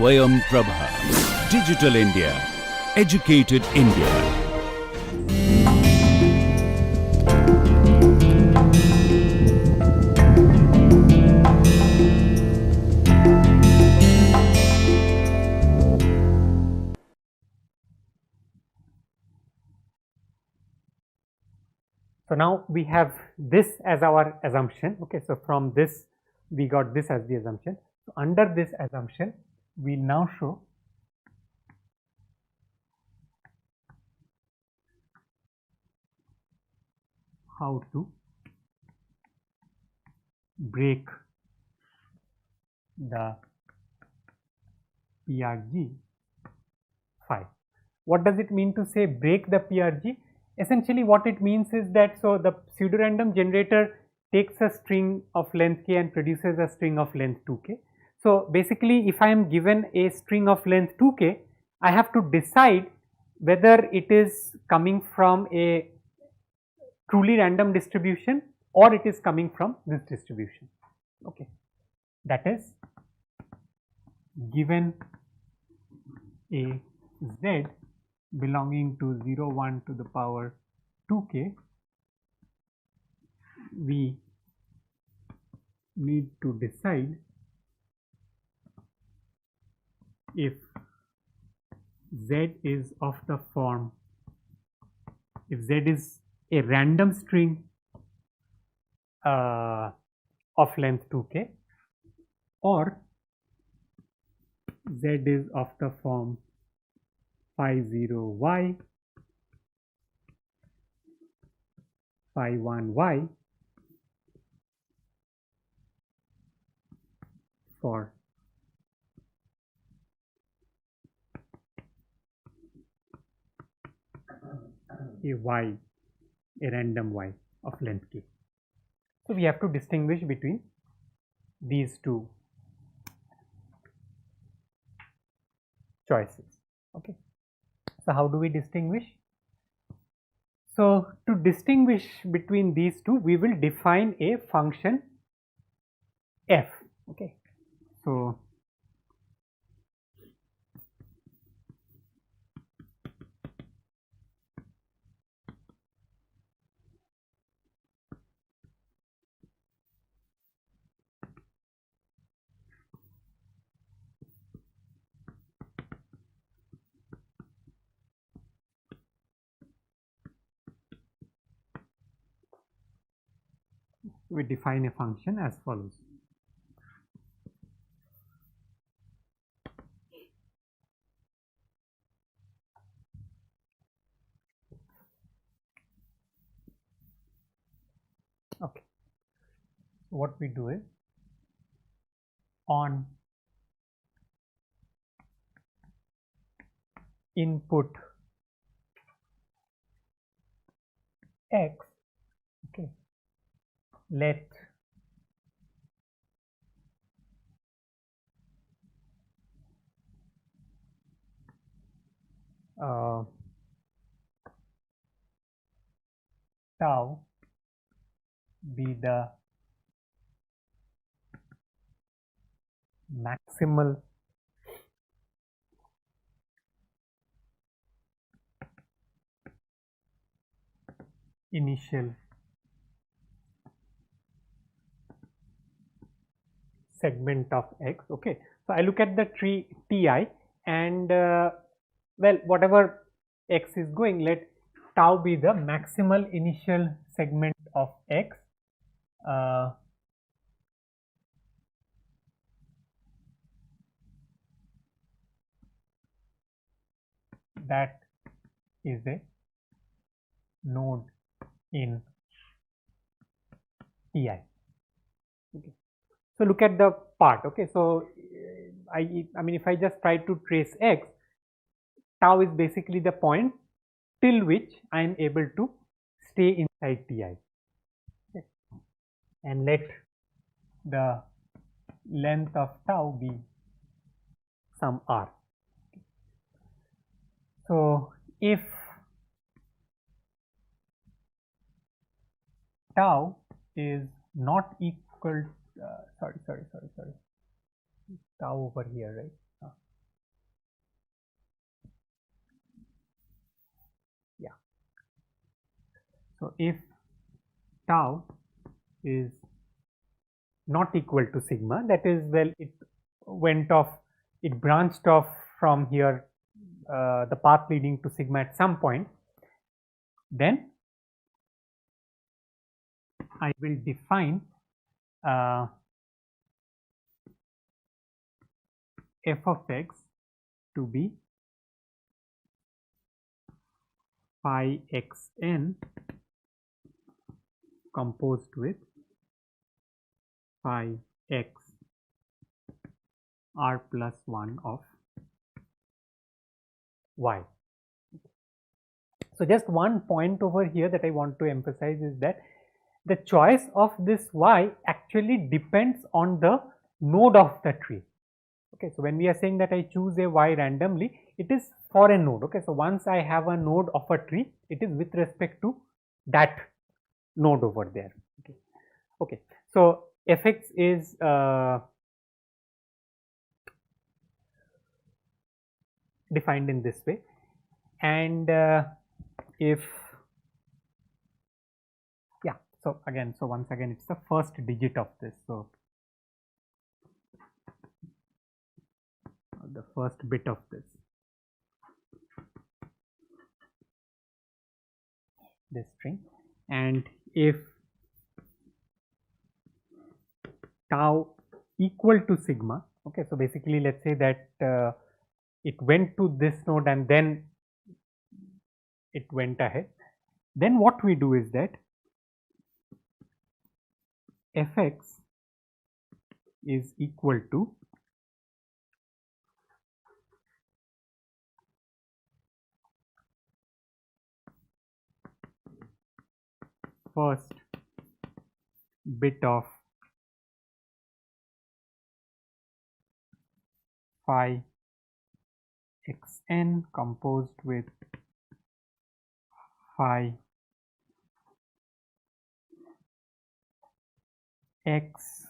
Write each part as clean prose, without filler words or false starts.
Swayam Prabha. Digital India. Educated India. So now we have this as our assumption. Okay, so from this we got this as the assumption. So under this assumption, we now show how to break the PRG file. What does it mean to say break the PRG? Essentially what it means is that, so the pseudorandom generator takes a string of length k and produces a string of length 2k. So basically if I am given a string of length 2k, I have to decide whether it is coming from a truly random distribution or it is coming from this distribution. Okay, that is, given a z belonging to 0, 1 to the power 2k, we need to decide if z is of the form, if z is a random string of length 2k, or z is of the form phi 0 y, phi 1 y for a y, a random y of length k. So we have to distinguish between these two choices. Okay. So how do we distinguish? So to distinguish between these two, we will define a function f. Okay. So we define a function as follows. Okay, what we do is, on input x, okay, let tau be the maximal initial segment of x. Okay, so I look at the tree ti and well, whatever x is going, let tau be the maximal initial segment of x. That is a node in ti. Okay. So look at the part. Okay, so I mean, if I just try to trace x, tau is basically the point till which I am able to stay inside ti. Okay. And let the length of tau be some r. Okay. So if tau is not equal, sorry, tau over here, right? So if tau is not equal to sigma, that is, well, it went off, it branched off from here, the path leading to sigma at some point, then I will define f of x to be phi xn composed with phi x r plus 1 of y. So just one point over here that I want to emphasize is that the choice of this y actually depends on the node of the tree. Okay, so when we are saying that I choose a y randomly, it is for a node. Okay, so once I have a node of a tree, it is with respect to that node over there. Okay, okay. So fx is defined in this way, and if yeah, so again, so once again, it's the first digit of this. So the first bit of this string, and if tau equal to sigma, okay, so basically let's say that it went to this node and then it went ahead, then what we do is that fx is equal to first bit of phi xn composed with phi x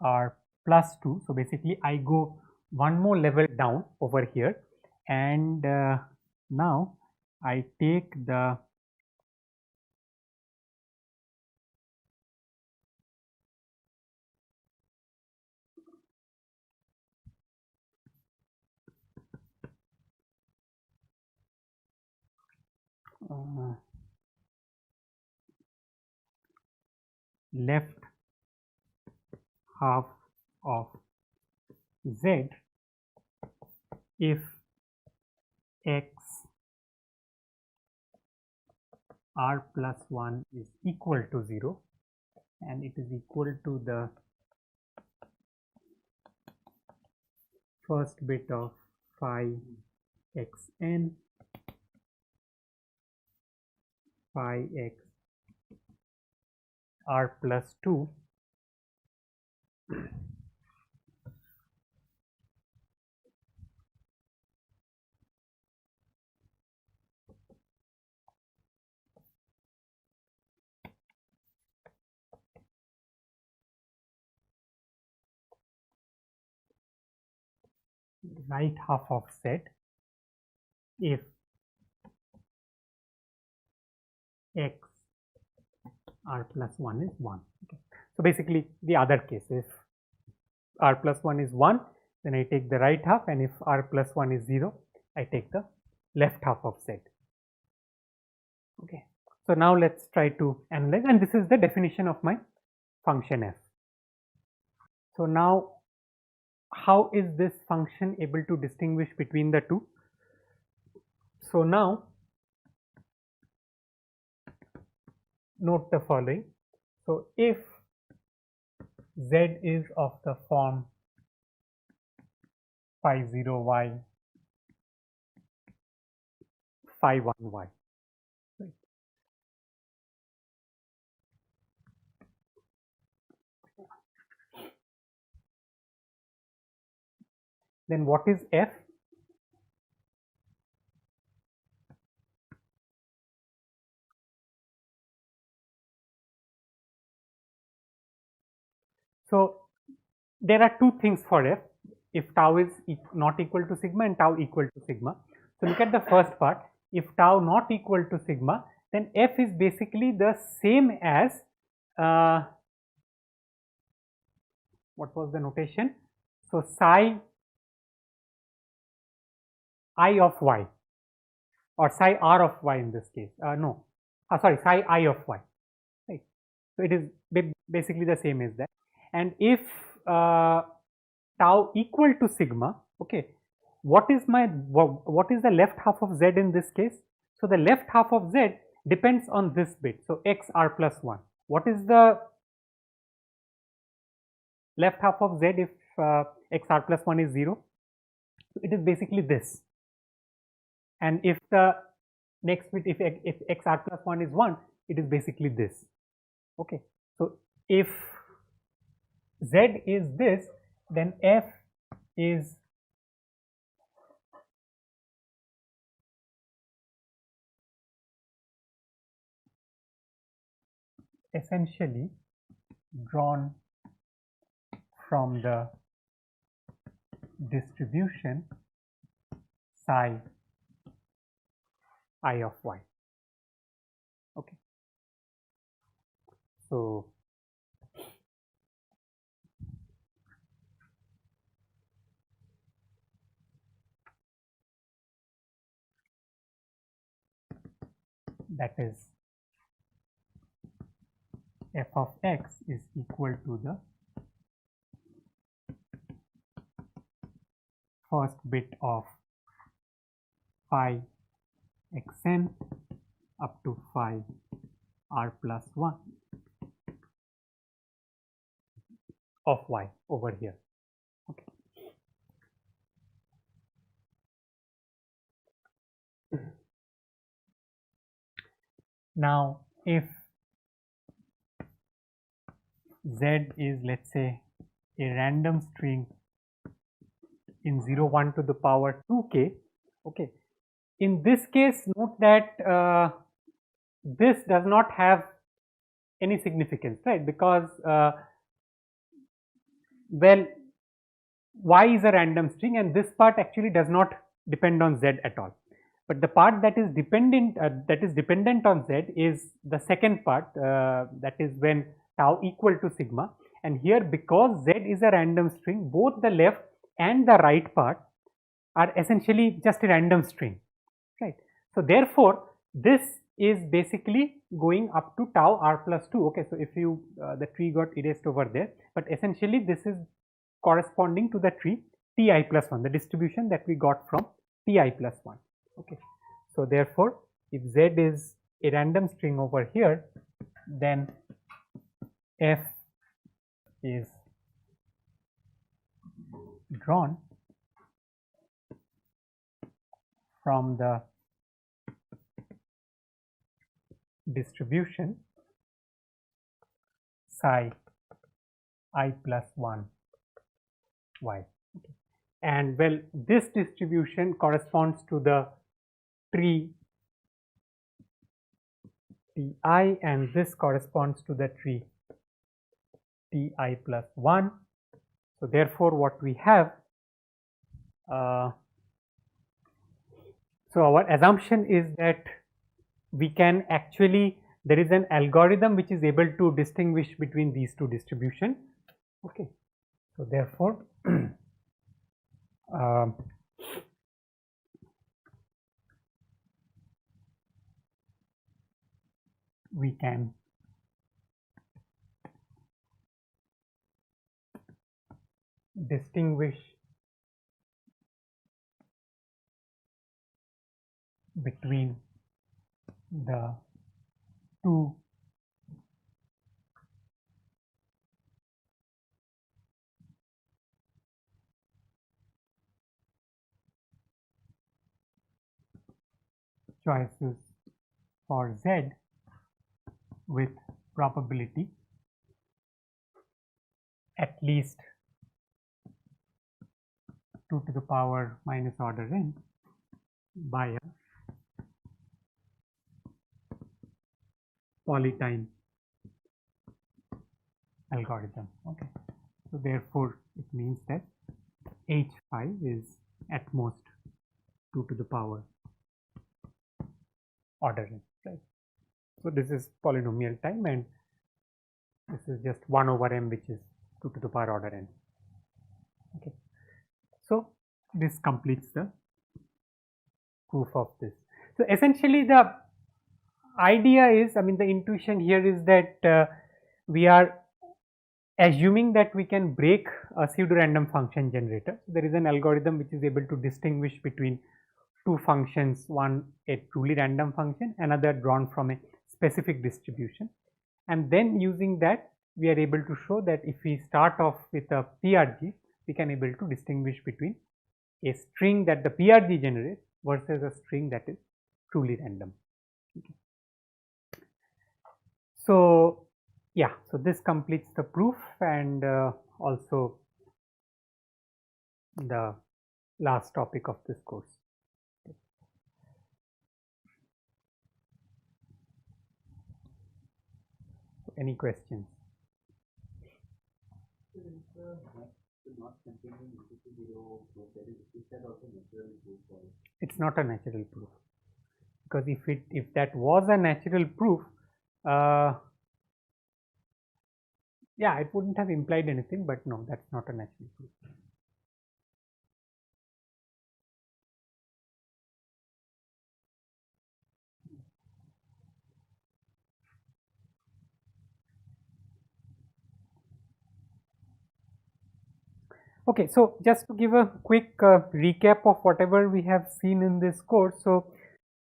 r plus 2. So basically I go one more level down over here, and now I take the left half of z if x r plus 1 is equal to 0, and it is equal to the first bit of phi xn, phi x r plus 2 right half of z if x r plus 1 is 1. Okay. So basically the other case, if r plus 1 is 1, then I take the right half, and if r plus 1 is 0, I take the left half of z. Okay. So now let's try to analyze, and this is the definition of my function f. So now how is this function able to distinguish between the two? So now note the following. So if z is of the form phi 0 y, phi 1 y, right? Then what is f? So there are two things for f, if tau is not equal to sigma and tau equal to sigma. So look at the first part. If tau not equal to sigma, then f is basically the same as what was the notation? So psi I of y, or psi r of y in this case. Sorry, psi I of y. Right. So it is basically the same as that. And if tau equal to sigma, okay, what is the left half of z in this case? So the left half of z depends on this bit. So x r plus 1. What is the left half of z if x r plus 1 is 0? So it is basically this. And if the next bit, if x r plus 1 is 1, it is basically this. Okay. So if z is this, then f is essentially drawn from the distribution psi I of y. Okay. So that is f of x is equal to the first bit of phi xn up to phi r plus 1 of y over here. Okay. Now if z is, let's say, a random string in 0 1 to the power 2k, okay, in this case note that this does not have any significance, right? Because well, y is a random string and this part actually does not depend on z at all. But the part that is dependent on z is the second part, that is when tau equal to sigma. And here, because z is a random string, both the left and the right part are essentially just a random string, right? So therefore, this is basically going up to tau r plus 2. Okay, so if you the tree got erased over there, but essentially this is corresponding to the tree ti plus 1, the distribution that we got from ti plus 1. Okay, so therefore, if z is a random string over here, then f is drawn from the distribution psi I plus 1 y. Okay. And well, this distribution corresponds to the tree ti, and this corresponds to the tree ti plus 1. So therefore, what we have, so our assumption is that we can actually, there is an algorithm which is able to distinguish between these two distributions. Okay, so therefore we can distinguish between the two choices for z with probability at least 2 to the power minus order n by a polytime algorithm. Okay. So therefore, it means that h5 is at most 2 to the power order n, right? So this is polynomial time, and this is just 1 over m, which is 2 to the power order n. Okay. So this completes the proof of this. So essentially the idea is, I mean, the intuition here is that we are assuming that we can break a pseudo-random function generator. There is an algorithm which is able to distinguish between two functions, one a truly random function, another drawn from a specific distribution, and then using that we are able to show that if we start off with a PRG, we can able to distinguish between a string that the PRG generates versus a string that is truly random. Okay. So yeah, so this completes the proof, and also the last topic of this course. So any questions? It's not a natural proof, because if that was a natural proof, yeah, it wouldn't have implied anything, but no, that's not a natural proof. Okay, so just to give a quick recap of whatever we have seen in this course. So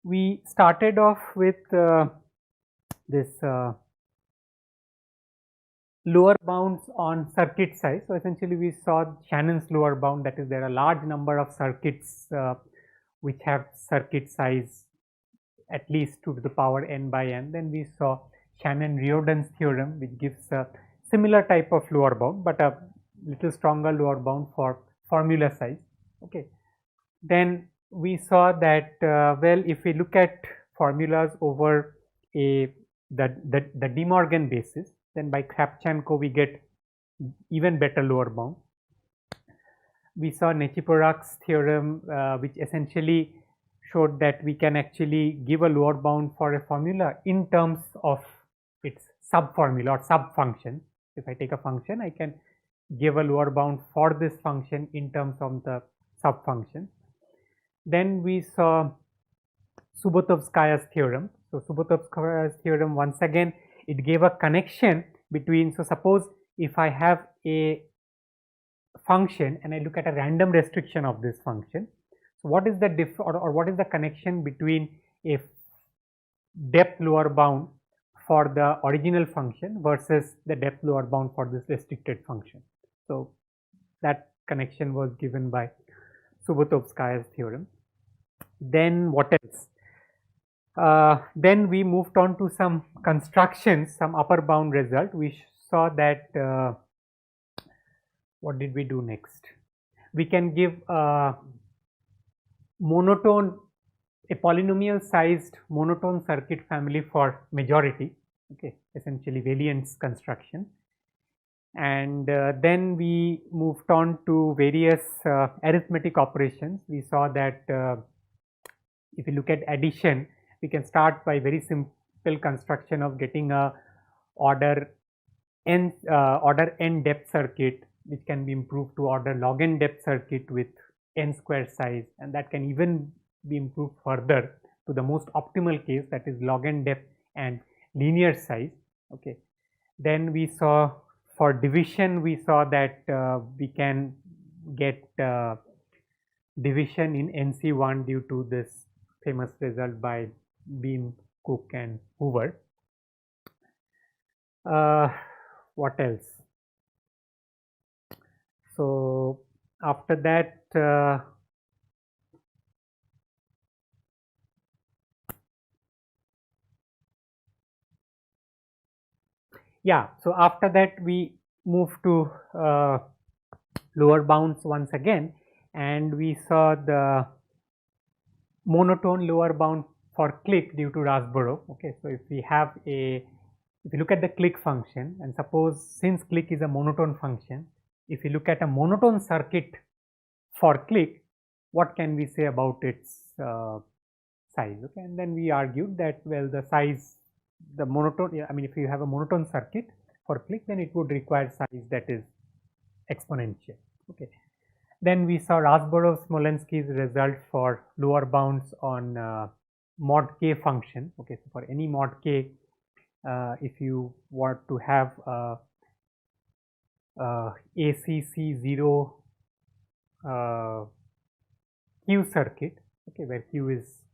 we started off with this lower bounds on circuit size. So essentially we saw Shannon's lower bound, that is, there are a large number of circuits which have circuit size at least 2 to the power n by n. Then we saw Shannon-Riordan's theorem, which gives a similar type of lower bound, but a little stronger lower bound for formula size. Okay. Then we saw that well, if we look at formulas over the De Morgan basis, then by Kravchenko we get even better lower bound. We saw Nechiporok's theorem, which essentially showed that we can actually give a lower bound for a formula in terms of its sub-formula or sub-function. If I take a function, I can give a lower bound for this function in terms of the sub-function. Then we saw Subotovskaya's theorem. So Subotovskaya's theorem, once again, it gave a connection between, so suppose if I have a function and I look at a random restriction of this function, so what is the or what is the connection between a depth lower bound for the original function versus the depth lower bound for this restricted function? So that connection was given by Subotovskaya's theorem. Then what else? Then we moved on to some constructions, some upper bound result. We saw that what did we do next? We can give monotone, a polynomial sized monotone circuit family for majority, okay, essentially Valiant's construction. And then we moved on to various arithmetic operations. We saw that if you look at addition, we can start by very simple construction of getting a order n depth circuit, which can be improved to order log n depth circuit with n square size, and that can even be improved further to the most optimal case, that is log n depth and linear size. Okay. Then we saw for division, we saw that we can get division in NC1 due to this famous result by Beam, Cook and Hoover. What else? So after that, yeah, so after that we move to lower bounds once again, and we saw the monotone lower bound for click due to Rasborov. Okay, so if we have if you look at the click function, and suppose since click is a monotone function, if you look at a monotone circuit for click, what can we say about its size? Okay, and then we argued that, well, the size, the monotone, I mean, if you have a monotone circuit for click, then it would require size that is exponential. Okay. Then we saw Rasborov-Smolensky's result for lower bounds on mod k function. Okay, so for any mod k, if you want to have ACC0 Q circuit, okay, where Q is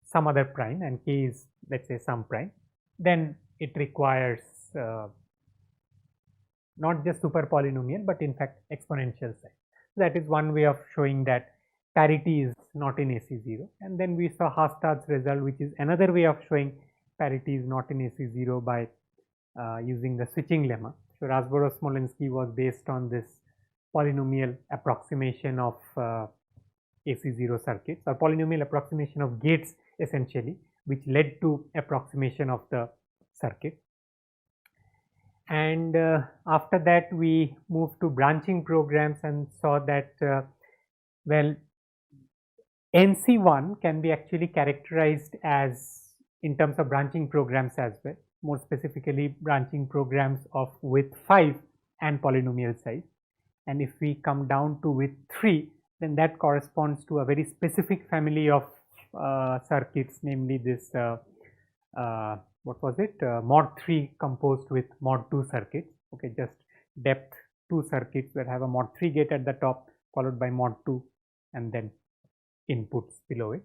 some other prime and K is, let's say, some prime, then it requires not just super polynomial, but in fact exponential size. That is one way of showing that parity is not in AC0. And then we saw Hastad's result, which is another way of showing parity is not in AC0 by using the switching lemma. So Rasborov-Smolensky was based on this polynomial approximation of AC0 circuits, or polynomial approximation of gates essentially, which led to approximation of the circuit. And after that we moved to branching programs and saw that well, NC1 can be actually characterized as in terms of branching programs as well, more specifically branching programs of width 5 and polynomial size. And if we come down to width 3, then that corresponds to a very specific family of circuits, namely this what was it, mod 3 composed with mod 2 circuits. Okay, just depth 2 circuits that have a mod 3 gate at the top followed by mod 2 and then inputs below it.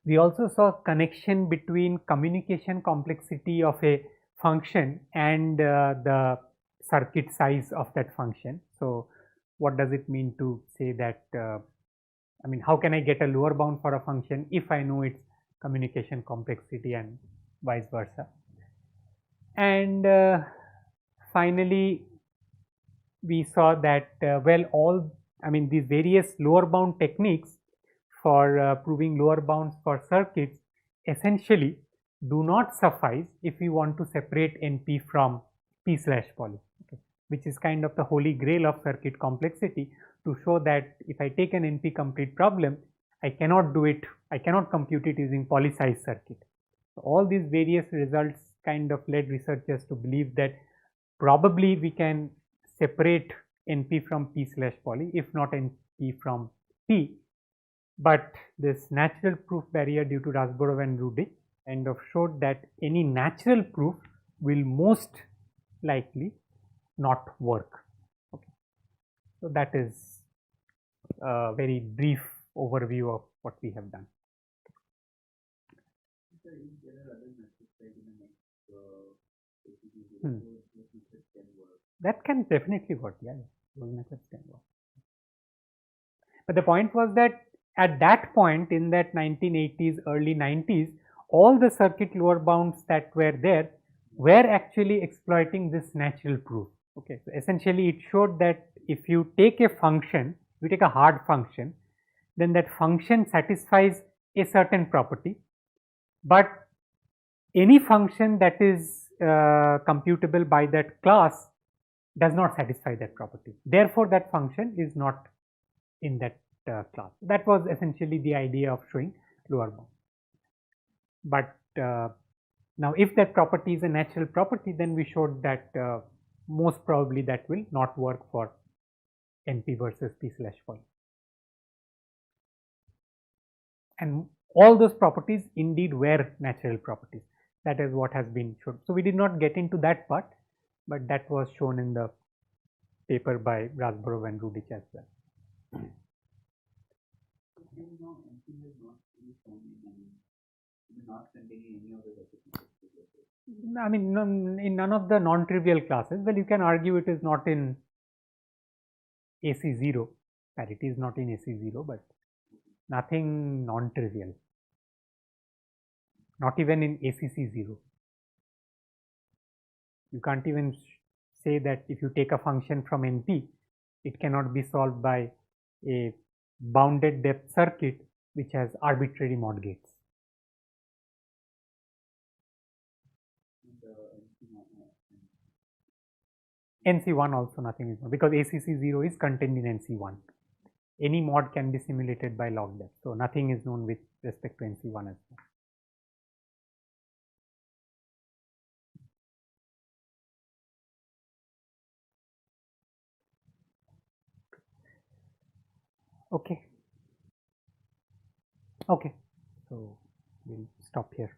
We also saw connection between communication complexity of a function and the circuit size of that function. So what does it mean to say that, I mean, how can I get a lower bound for a function if I know its communication complexity and vice versa? And finally, we saw that, well, these various lower bound techniques for proving lower bounds for circuits essentially do not suffice if we want to separate NP from P/poly, okay, which is kind of the holy grail of circuit complexity, to show that if I take an NP complete problem, I cannot do it, I cannot compute it using poly-size circuit. So all these various results kind of led researchers to believe that probably we can separate NP from P/poly, if not NP from P. But this natural proof barrier due to Rasborov and Rudic kind of showed that any natural proof will most likely not work. Okay. So that is a very brief overview of what we have done. That can definitely work, yeah, those methods can work. But the point was that at that point in that 1980s, early 90s, all the circuit lower bounds that were there were actually exploiting this natural proof. Okay, so essentially it showed that if you take a function, you take a hard function, then that function satisfies a certain property, but any function that is computable by that class does not satisfy that property. Therefore, that function is not in that class. That was essentially the idea of showing lower bound. But now if that property is a natural property, then we showed that most probably that will not work for NP versus P/poly. And all those properties indeed were natural properties. That is what has been shown. So we did not get into that part, but that was shown in the paper by Rasborov and Rudic as well. I mean, in none of the non-trivial classes. Well, you can argue it is not in AC0. Parity is not in AC0, but nothing non-trivial. Not even in ACC0. You can't even say that if you take a function from NP, it cannot be solved by a bounded depth circuit which has arbitrary mod gates. NC1 also nothing is known, because ACC0 is contained in NC1. Any mod can be simulated by log depth. So nothing is known with respect to NC1 as well. Okay. Okay. So we'll stop here.